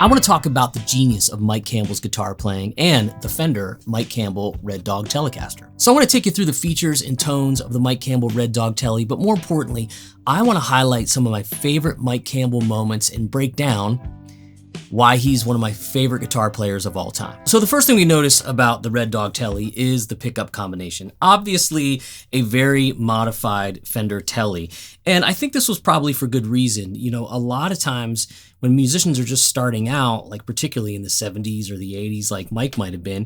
I want to talk about the genius of Mike Campbell's guitar playing and the Fender Mike Campbell Red Dog Telecaster. So I want to take you through the features and tones of the Mike Campbell Red Dog Tele, but more importantly, I want to highlight some of my favorite Mike Campbell moments and break down why he's one of my favorite guitar players of all time. So the first thing we notice about the Red Dog Tele is the pickup combination. Obviously a very modified Fender Tele. And I think this was probably for good reason. You know, a lot of times when musicians are just starting out, like particularly in the 70s or the 80s, like Mike might have been,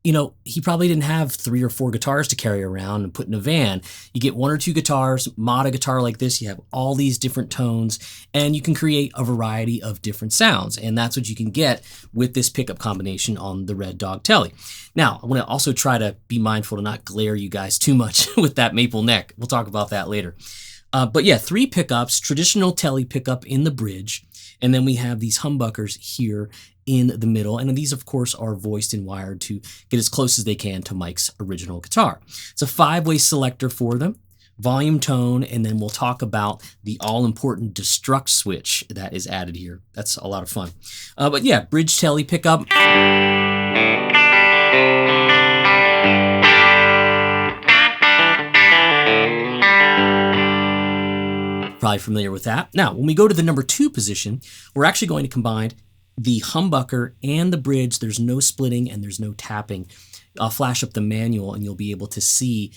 you know, he probably didn't have 3 or 4 guitars to carry around and put in a van. You get 1 or 2 guitars, mod a guitar like this, you have all these different tones, and you can create a variety of different sounds. And that's what you can get with this pickup combination on the Red Dog Tele. Now, I want to also try to be mindful to not glare you guys too much with that maple neck. We'll talk about that later. But yeah, 3 pickups, traditional Tele pickup in the bridge, and then we have these humbuckers here in the middle. And these, of course, are voiced and wired to get as close as they can to Mike's original guitar. It's a 5-way selector for them, volume, tone, and then we'll talk about the all-important Destruct Switch that is added here. That's a lot of fun. But yeah, bridge Tele pickup. Probably familiar with that. Now, when we go to the number 2 position, we're actually going to combine the humbucker and the bridge. There's no splitting and there's no tapping. I'll flash up the manual and you'll be able to see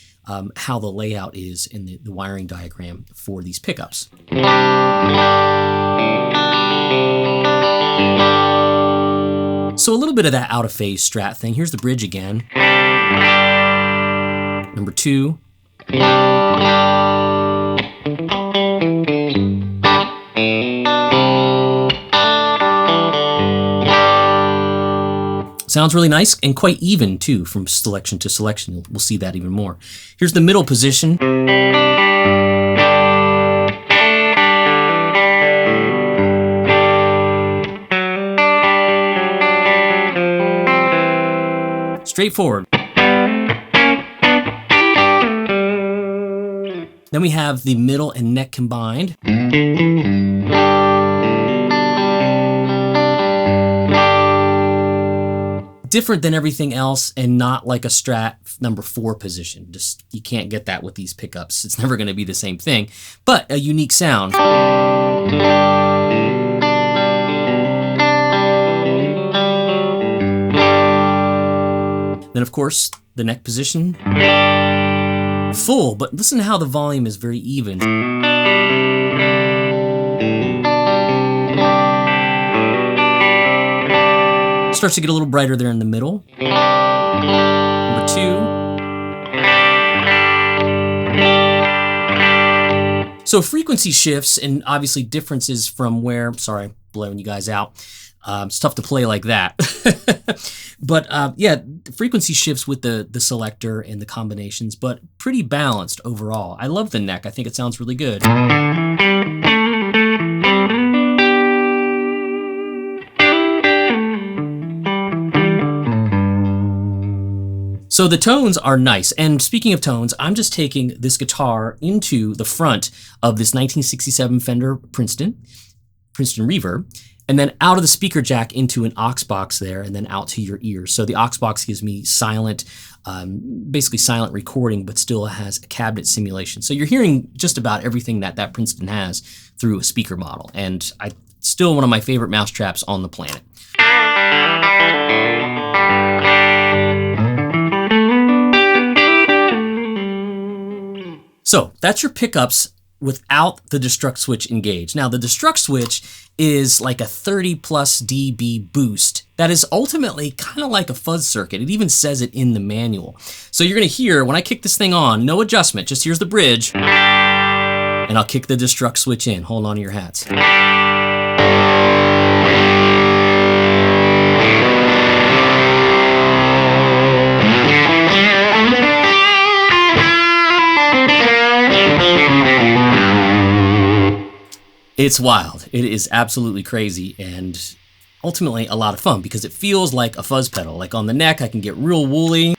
how the layout is in the wiring diagram for these pickups. So a little bit of that out of phase strat thing. Here's the bridge again. Number 2. Sounds really nice and quite even too from selection to selection. We'll see that even more. Here's the middle position. Straightforward. Then we have the middle and neck combined. Different than everything else and not like a Strat number 4 position. Just, you can't get that with these pickups. It's never going to be the same thing, but a unique sound. Then of course, the neck position. Full, but listen to how the volume is very even. Starts to get a little brighter there in the middle. Number 2. So frequency shifts and obviously differences from where, sorry, blowing you guys out. It's tough to play like that. But yeah, frequency shifts with the selector and the combinations, but pretty balanced overall. I love the neck. I think it sounds really good. So the tones are nice. And speaking of tones, I'm just taking this guitar into the front of this 1967 Fender Princeton Reverb, and then out of the speaker jack into an aux box there, and then out to your ears. So the aux box gives me silent, basically silent recording, but still has a cabinet simulation. So you're hearing just about everything that Princeton has through a speaker model. And still one of my favorite mousetraps on the planet. So that's your pickups without the Destruct Switch engaged. Now the Destruct Switch is like a 30 plus dB boost that is ultimately kind of like a fuzz circuit. It even says it in the manual. So you're gonna hear, when I kick this thing on, no adjustment, just here's the bridge, and I'll kick the Destruct Switch in. Hold on to your hats. It's wild. It is absolutely crazy and ultimately a lot of fun because it feels like a fuzz pedal. Like on the neck, I can get real woolly.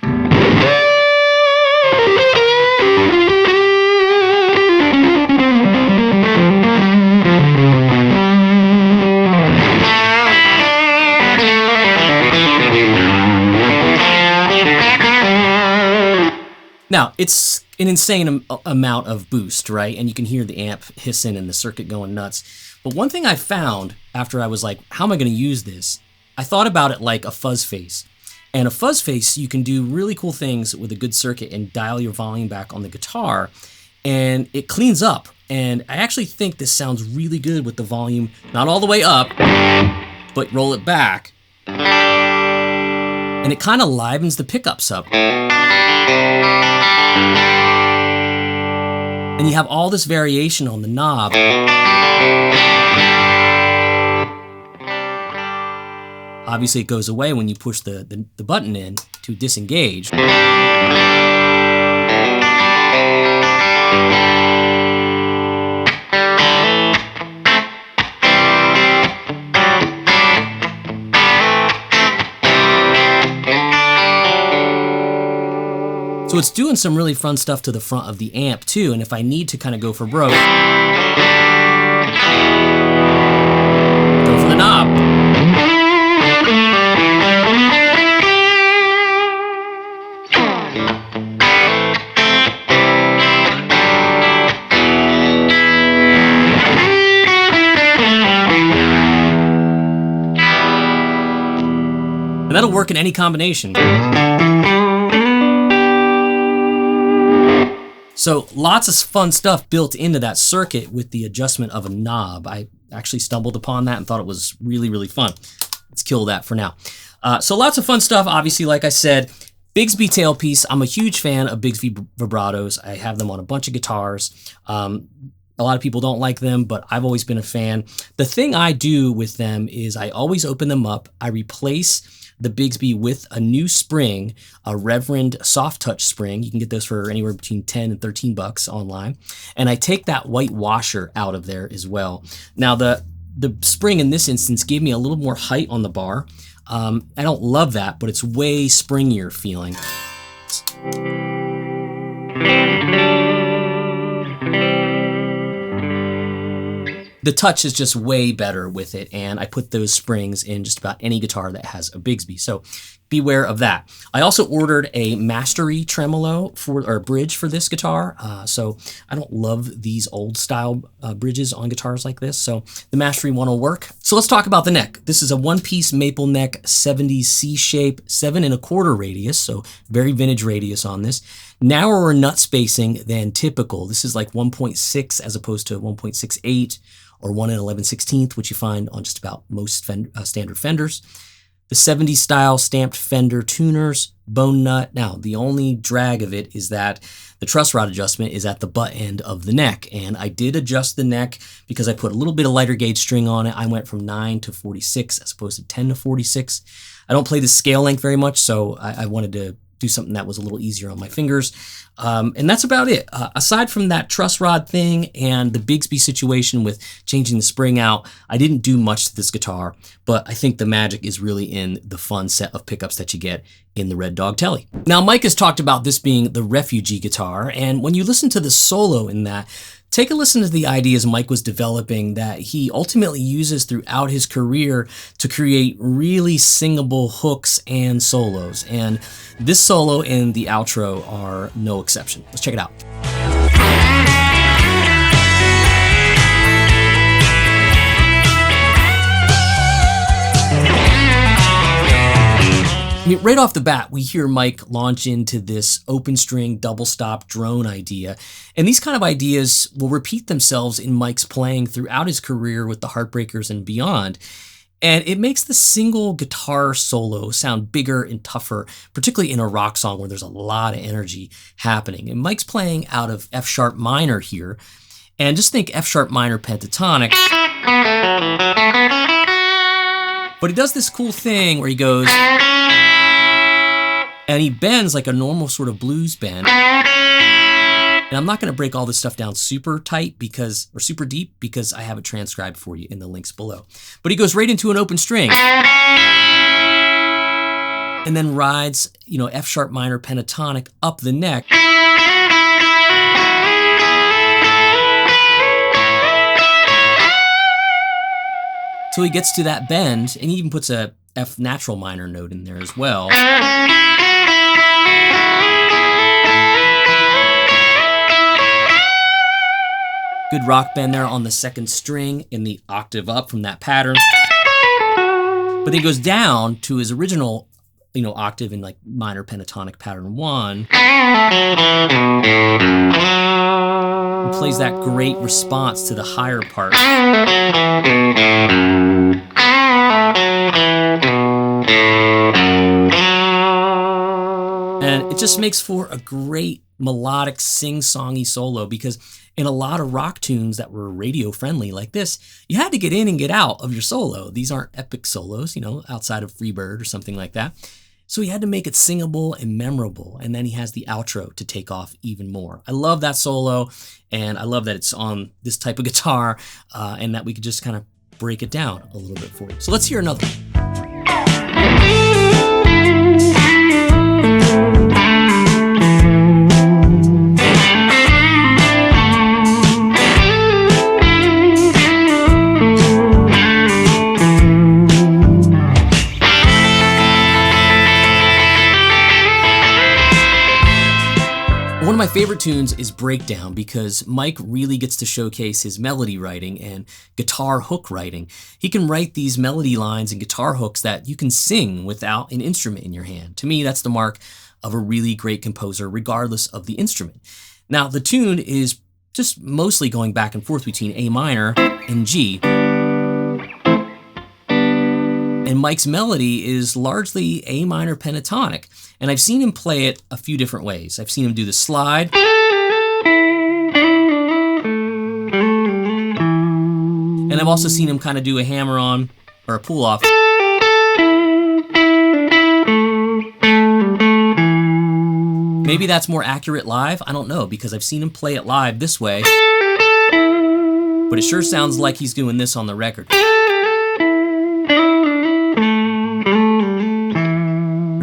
Now, it's an insane amount of boost, right? And you can hear the amp hissing and the circuit going nuts. But one thing I found after I was like, how am I going to use this? I thought about it like a fuzz face. And a fuzz face, you can do really cool things with a good circuit and dial your volume back on the guitar, and it cleans up. And I actually think this sounds really good with the volume not all the way up, but roll it back. And it kind of livens the pickups up. And you have all this variation on the knob. Obviously, it goes away when you push the button in to disengage. So it's doing some really fun stuff to the front of the amp too, and if I need to kind of go for broke, go for the knob. And that'll work in any combination. So lots of fun stuff built into that circuit with the adjustment of a knob. I actually stumbled upon that and thought it was really, really fun. Let's kill that for now. So lots of fun stuff, obviously, like I said. Bigsby tailpiece, I'm a huge fan of Bigsby vibratos. I have them on a bunch of guitars. A lot of people don't like them, but I've always been a fan. The thing I do with them is I always open them up. I replace the Bigsby with a new spring, a Reverend soft touch spring. You can get those for anywhere between 10 and 13 bucks online. And I take that white washer out of there as well. Now the spring in this instance gave me a little more height on the bar. I don't love that, but it's way springier feeling. The touch is just way better with it, and I put those springs in just about any guitar that has a Bigsby, so beware of that. I also ordered a Mastery tremolo or bridge for this guitar, so I don't love these old style bridges on guitars like this, so the Mastery one will work. So let's talk about the neck. This is a one-piece maple neck 70s C shape, 7 1/4 radius, so very vintage radius on this. Narrower nut spacing than typical. This is like 1.6 as opposed to 1.68 or 1 11/16, which you find on just about most standard Fenders. The 70s style stamped Fender tuners, bone nut. Now, the only drag of it is that the truss rod adjustment is at the butt end of the neck. And I did adjust the neck because I put a little bit of lighter gauge string on it. I went from 9 to 46 as opposed to 10 to 46. I don't play the scale length very much, so I wanted to do something that was a little easier on my fingers. And that's about it. Aside from that truss rod thing and the Bigsby situation with changing the spring out, I didn't do much to this guitar, but I think the magic is really in the fun set of pickups that you get in the Red Dog Tele. Now, Mike has talked about this being the Refugee guitar, and when you listen to the solo in that, take a listen to the ideas Mike was developing that he ultimately uses throughout his career to create really singable hooks and solos. And this solo and the outro are no exception. Let's check it out. I mean, right off the bat, we hear Mike launch into this open string double stop drone idea. And these kind of ideas will repeat themselves in Mike's playing throughout his career with the Heartbreakers and beyond. And it makes the single guitar solo sound bigger and tougher, particularly in a rock song where there's a lot of energy happening. And Mike's playing out of F sharp minor here. And just think F sharp minor pentatonic. But he does this cool thing where he goes, and he bends like a normal sort of blues bend. And I'm not going to break all this stuff down super tight or super deep because I have it transcribed for you in the links below. But he goes right into an open string. And then rides, F sharp minor pentatonic up the neck. Till he gets to that bend, and he even puts a F natural minor note in there as well. Good rock bend there on the second string in the octave up from that pattern. But then he goes down to his original, octave in like minor pentatonic pattern 1. And plays that great response to the higher part. And it just makes for a great melodic sing-songy solo, because in a lot of rock tunes that were radio friendly like this, you had to get in and get out of your solo. These aren't epic solos, outside of Freebird or something like that. So he had to make it singable and memorable, and then he has the outro to take off even more. I love that solo, and I love that it's on this type of guitar, and that we could just kind of break it down a little bit for you. So let's hear another one. One of my favorite tunes is Breakdown, because Mike really gets to showcase his melody writing and guitar hook writing. He can write these melody lines and guitar hooks that you can sing without an instrument in your hand. To me, that's the mark of a really great composer, regardless of the instrument. Now, the tune is just mostly going back and forth between A minor and G. And Mike's melody is largely A minor pentatonic. And I've seen him play it a few different ways. I've seen him do the slide. And I've also seen him kind of do a hammer-on or a pull-off. Maybe that's more accurate live. I don't know, because I've seen him play it live this way. But it sure sounds like he's doing this on the record.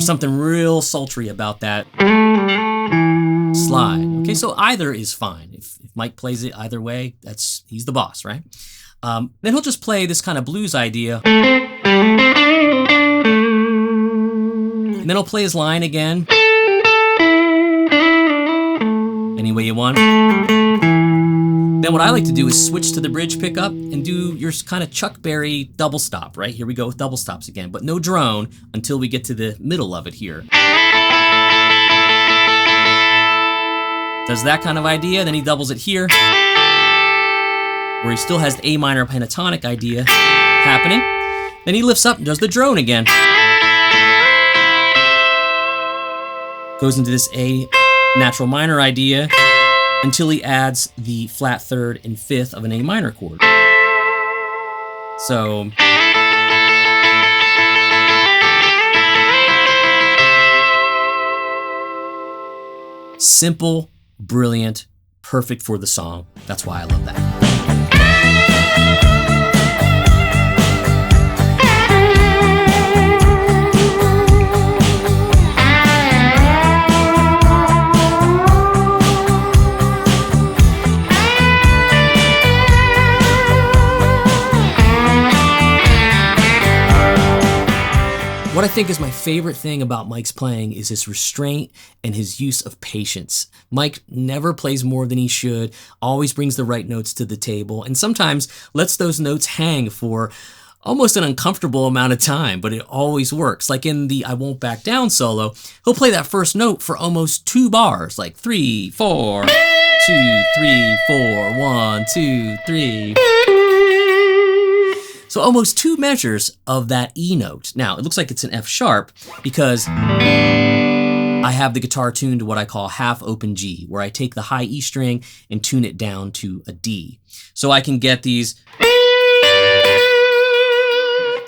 Something real sultry about that slide. Okay, so either is fine. If Mike plays it either way, he's the boss, right? Then he'll just play this kind of blues idea. And then he'll play his line again. Any way you want. Then what I like to do is switch to the bridge pickup and do your kind of Chuck Berry double stop, right? Here we go with double stops again, but no drone until we get to the middle of it here. Does that kind of idea, then he doubles it here, where he still has the A minor pentatonic idea happening. Then he lifts up and does the drone again. Goes into this A natural minor idea, until he adds the flat third and fifth of an A minor chord. So simple, brilliant, perfect for the song. That's why I love that. What I think is my favorite thing about Mike's playing is his restraint and his use of patience. Mike never plays more than he should, always brings the right notes to the table, and sometimes lets those notes hang for almost an uncomfortable amount of time, but it always works. Like in the I Won't Back Down solo, he'll play that first note for almost 2 bars, like 3, 4, 2, 3, 4, 1, 2, 3. So almost 2 measures of that E note. Now, it looks like it's an F sharp because I have the guitar tuned to what I call half open G, where I take the high E string and tune it down to a D. So I can get those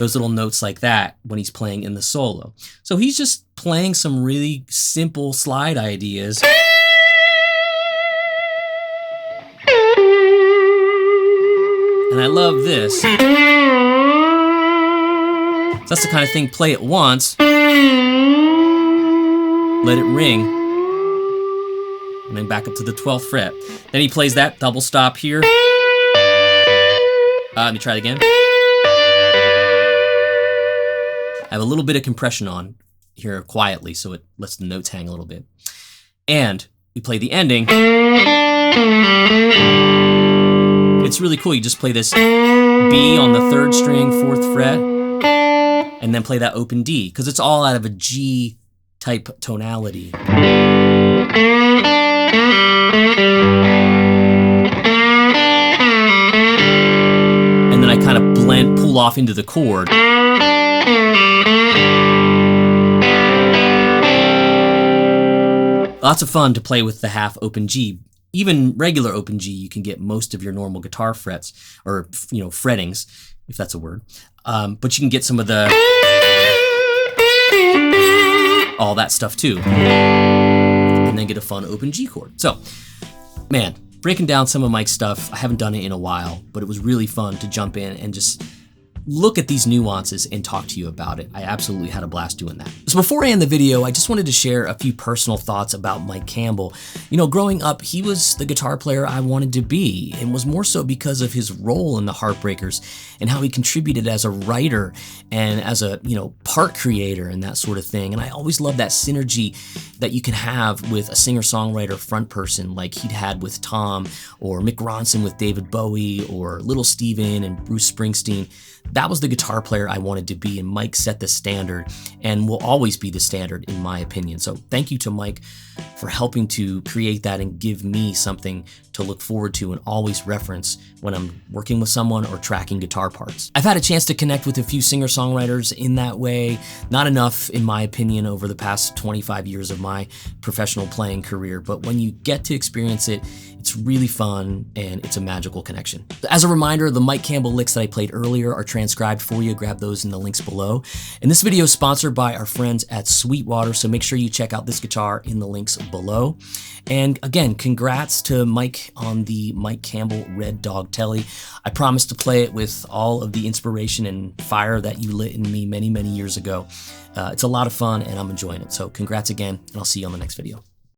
little notes like that when he's playing in the solo. So he's just playing some really simple slide ideas. And I love this. So that's the kind of thing, play it once, let it ring, and then back up to the 12th fret. Then he plays that double stop here. Let me try it again. I have a little bit of compression on here quietly, so it lets the notes hang a little bit. And we play the ending. really cool. You just play this B on the 3rd string, 4th fret, and then play that open D, because it's all out of a G type tonality. And then I kind of pull off into the chord. Lots of fun to play with the half open G. Even regular open G, you can get most of your normal guitar frets, or frettings, if that's a word. But you can get some of the all that stuff too, and then get a fun open G chord. So, man, breaking down some of Mike's stuff. I haven't done it in a while, but it was really fun to jump in and just look at these nuances and talk to you about it. I absolutely had a blast doing that. So before I end the video, I just wanted to share a few personal thoughts about Mike Campbell. Growing up, he was the guitar player I wanted to be, and was more so because of his role in the Heartbreakers and how he contributed as a writer and as a, part creator and that sort of thing. And I always loved that synergy that you can have with a singer-songwriter front person like he'd had with Tom, or Mick Ronson with David Bowie, or Little Steven and Bruce Springsteen. That was the guitar player I wanted to be, and Mike set the standard and will always be the standard in my opinion. So thank you to Mike for helping to create that and give me something to look forward to and always reference when I'm working with someone or tracking guitar parts. I've had a chance to connect with a few singer-songwriters in that way. Not enough, in my opinion, over the past 25 years of my professional playing career, but when you get to experience it, it's really fun and it's a magical connection. As a reminder, the Mike Campbell licks that I played earlier are transcribed for you. Grab those in the links below. And this video is sponsored by our friends at Sweetwater, so make sure you check out this guitar in the links below. And again, congrats to Mike on the Mike Campbell Red Dog Tele. I promise to play it with all of the inspiration and fire that you lit in me many, many years ago. It's a lot of fun and I'm enjoying it. So congrats again, and I'll see you on the next video.